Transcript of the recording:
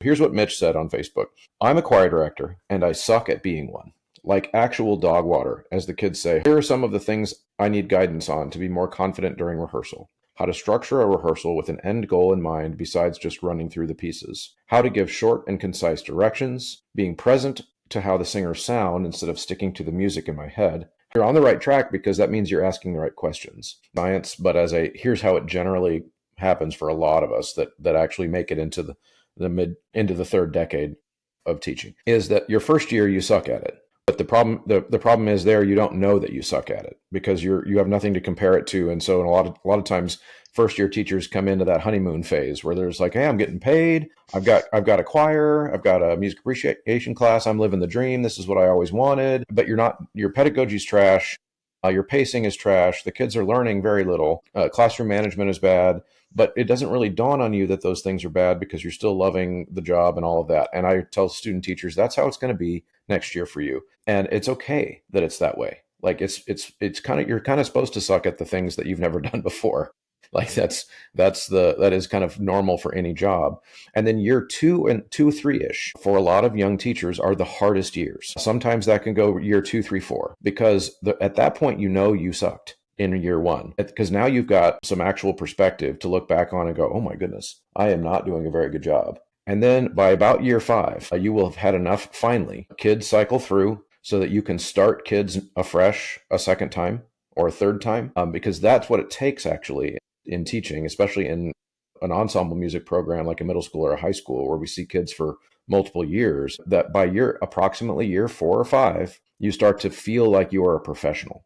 Here's what Mitch said on Facebook. I'm a choir director and I suck at being one. Like actual dog water, as the kids say. Here are some of the things I need guidance on to be more confident during rehearsal. How to structure a rehearsal with an end goal in mind besides just running through the pieces. How to give short and concise directions. Being present to how the singers sound instead of sticking to the music in my head. You're on the right track because that means you're asking the right questions. Science, but here's how it generally happens for a lot of us that actually make it into into the third decade of teaching, is that your first year you suck at it. But the problem is there you don't know that you suck at it because you have nothing to compare it to, and so a lot of times first year teachers come into that honeymoon phase where there's like, hey, I'm getting paid, I've got a choir, I've got a music appreciation class, I'm living the dream, this is what I always wanted, but your pedagogy's trash, your pacing is trash, the kids are learning very little, classroom management is bad, but it doesn't really dawn on you that those things are bad because you're still loving the job and all of that. And I tell student teachers that's how it's going to be next year for you, and it's okay that it's that way. Like it's kind of, you're kind of supposed to suck at the things that you've never done before. Like that is kind of normal for any job. And then year 2 and 2, 3-ish for a lot of young teachers are the hardest years. Sometimes that can go year 2, 3, 4 because at that point you sucked in year 1 because now you've got some actual perspective to look back on and go, oh my goodness, I am not doing a very good job. And then by about year 5, you will have had enough, finally, kids cycle through so that you can start kids afresh a second time or a third time, because that's what it takes actually in teaching, especially in an ensemble music program like a middle school or a high school where we see kids for multiple years, that by approximately year 4 or 5, you start to feel like you are a professional.